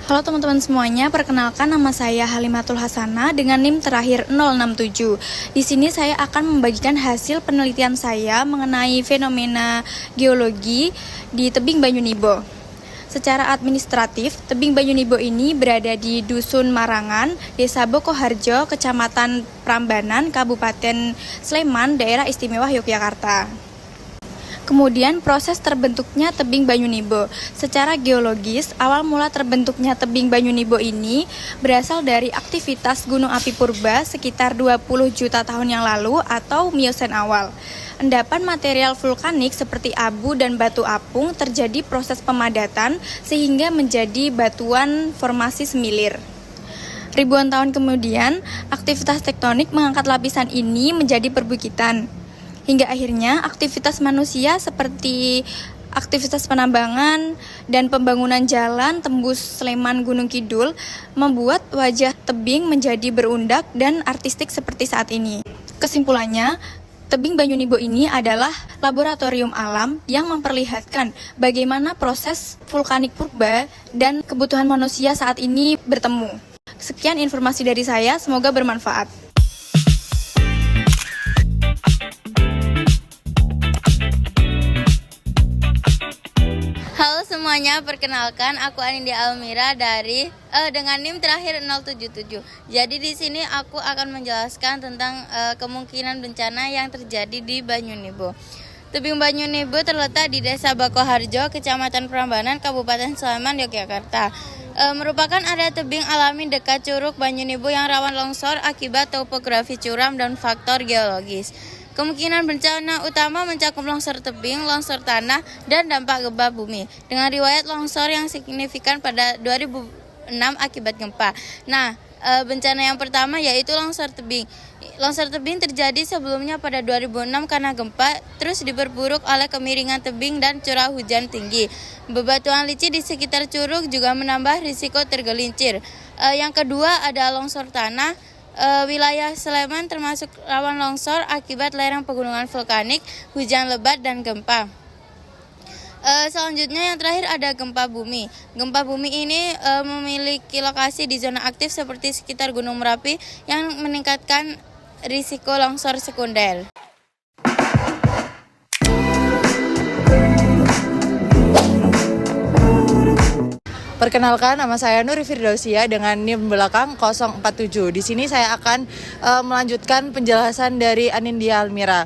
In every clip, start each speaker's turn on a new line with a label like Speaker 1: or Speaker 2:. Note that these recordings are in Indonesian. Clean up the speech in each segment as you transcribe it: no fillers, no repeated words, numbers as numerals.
Speaker 1: Halo teman-teman semuanya, perkenalkan nama saya Halimatul Hasanah dengan NIM terakhir 067. Di sini saya akan membagikan hasil penelitian saya mengenai fenomena geologi di tebing Banyunibo. Secara administratif, tebing Banyunibo ini berada di Dusun Marangan, Desa Bokoharjo, Kecamatan Prambanan, Kabupaten Sleman, Daerah Istimewa Yogyakarta. Kemudian proses terbentuknya tebing Banyunibo. Secara geologis, awal mula terbentuknya tebing Banyunibo ini berasal dari aktivitas gunung api purba sekitar 20 juta tahun yang lalu atau Miosen awal. Endapan material vulkanik seperti abu dan batu apung terjadi proses pemadatan sehingga menjadi batuan formasi semilir. Ribuan tahun kemudian, aktivitas tektonik mengangkat lapisan ini menjadi perbukitan. Hingga akhirnya aktivitas manusia seperti aktivitas penambangan dan pembangunan jalan tembus Sleman Gunung Kidul membuat wajah tebing menjadi berundak dan artistik seperti saat ini. Kesimpulannya, tebing Banyunibo ini adalah laboratorium alam yang memperlihatkan bagaimana proses vulkanik purba dan kebutuhan manusia saat ini bertemu. Sekian informasi dari saya, semoga bermanfaat.
Speaker 2: Halo semuanya, perkenalkan aku Anindya Almira dari dengan NIM terakhir 077. Jadi di sini aku akan menjelaskan tentang kemungkinan bencana yang terjadi di Banyunibo. Tebing Banyunibo terletak di Desa Bokoharjo, Kecamatan Prambanan, Kabupaten Sleman, Yogyakarta. Merupakan area tebing alami dekat Curug Banyunibo yang rawan longsor akibat topografi curam dan faktor geologis. Kemungkinan bencana utama mencakup longsor tebing, longsor tanah, dan dampak gempa bumi. Dengan riwayat longsor yang signifikan pada 2006 akibat gempa. Nah, bencana yang pertama yaitu longsor tebing. Longsor tebing terjadi sebelumnya pada 2006 karena gempa, terus diperburuk oleh kemiringan tebing dan curah hujan tinggi. Bebatuan licin di sekitar curug juga menambah risiko tergelincir. Yang kedua ada longsor tanah. Wilayah Sleman termasuk rawan longsor akibat lereng pegunungan vulkanik, hujan lebat, dan gempa. Selanjutnya yang terakhir ada gempa bumi. Gempa bumi ini memiliki lokasi di zona aktif seperti sekitar Gunung Merapi yang meningkatkan risiko longsor sekunder.
Speaker 3: Perkenalkan, nama saya Nuri Firdausia dengan NIM belakang 047. Di sini saya akan melanjutkan penjelasan dari Anindya Almira,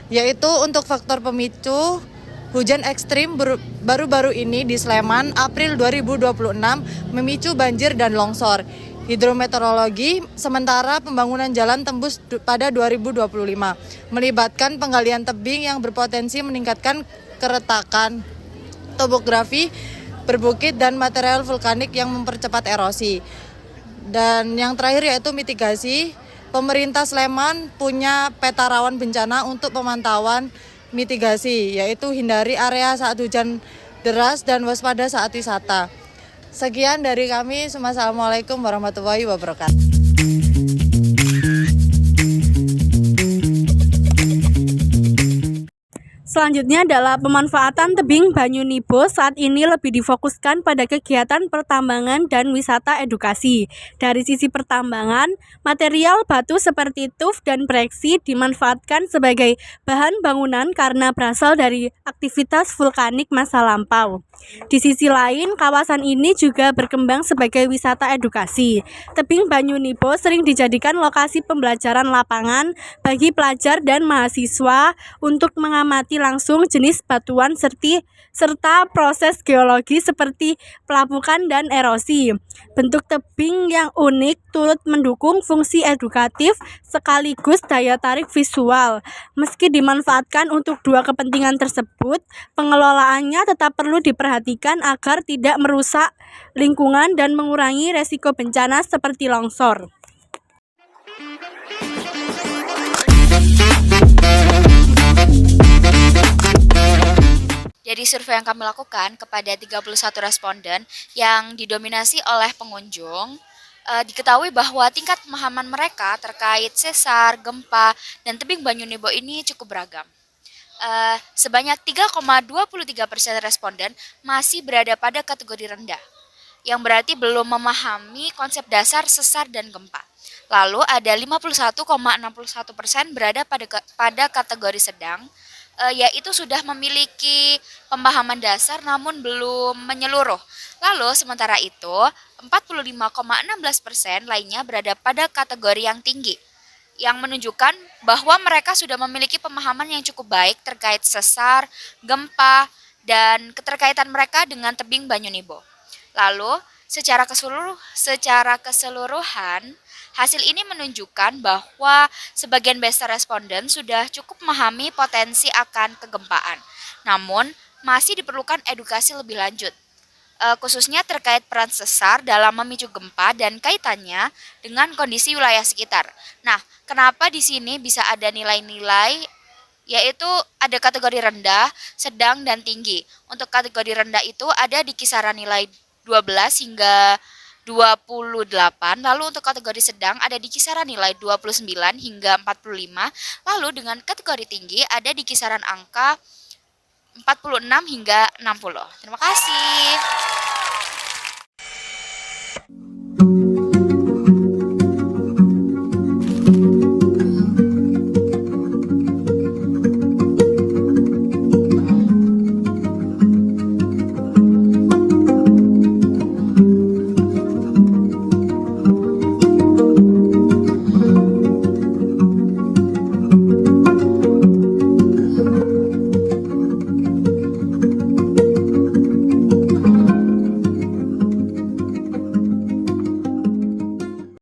Speaker 3: yaitu untuk faktor pemicu hujan ekstrim baru-baru ini di Sleman April 2026 memicu banjir dan longsor. Hidrometeorologi, sementara pembangunan jalan tembus pada 2025 melibatkan penggalian tebing yang berpotensi meningkatkan keretakan topografi berbukit dan material vulkanik yang mempercepat erosi. Dan yang terakhir yaitu mitigasi. Pemerintah Sleman punya peta rawan bencana untuk pemantauan mitigasi, yaitu hindari area saat hujan deras dan waspada saat wisata. Sekian dari kami. Assalamualaikum warahmatullahi wabarakatuh.
Speaker 4: Selanjutnya adalah pemanfaatan tebing Banyu Nibo saat ini lebih difokuskan pada kegiatan pertambangan dan wisata edukasi. Dari sisi pertambangan, material batu seperti tuf dan breksi dimanfaatkan sebagai bahan bangunan karena berasal dari aktivitas vulkanik masa lampau. Di sisi lain, kawasan ini juga berkembang sebagai wisata edukasi. Tebing Banyu Nibo sering dijadikan lokasi pembelajaran lapangan bagi pelajar dan mahasiswa untuk mengamati langsung jenis batuan serta proses geologi seperti pelapukan dan erosi. Bentuk tebing yang unik turut mendukung fungsi edukatif sekaligus daya tarik visual. Meski dimanfaatkan untuk dua kepentingan tersebut, pengelolaannya tetap perlu diperhatikan agar tidak merusak lingkungan dan mengurangi resiko bencana seperti longsor.
Speaker 5: Dari survei yang kami lakukan kepada 31 responden yang didominasi oleh pengunjung, diketahui bahwa tingkat pemahaman mereka terkait sesar, gempa, dan tebing Banyu Nibo ini cukup beragam. Sebanyak 3,23% responden masih berada pada kategori rendah, yang berarti belum memahami konsep dasar sesar dan gempa. Lalu ada 51,61% berada pada kategori sedang, yaitu sudah memiliki pemahaman dasar namun belum menyeluruh. Lalu sementara itu 45,16% lainnya berada pada kategori yang tinggi, yang menunjukkan bahwa mereka sudah memiliki pemahaman yang cukup baik terkait sesar, gempa, dan keterkaitan mereka dengan tebing Banyu Nibo. Lalu secara keseluruhan, hasil ini menunjukkan bahwa sebagian besar responden sudah cukup memahami potensi akan kegempaan. Namun, masih diperlukan edukasi lebih lanjut, khususnya terkait peran sesar dalam memicu gempa dan kaitannya dengan kondisi wilayah sekitar. Nah, kenapa di sini bisa ada nilai-nilai, yaitu ada kategori rendah, sedang, dan tinggi. Untuk kategori rendah itu ada di kisaran nilai 12 hingga 28, lalu untuk kategori sedang ada di kisaran nilai 29 hingga 45, lalu dengan kategori tinggi ada di kisaran angka 46 hingga 60. Terima kasih.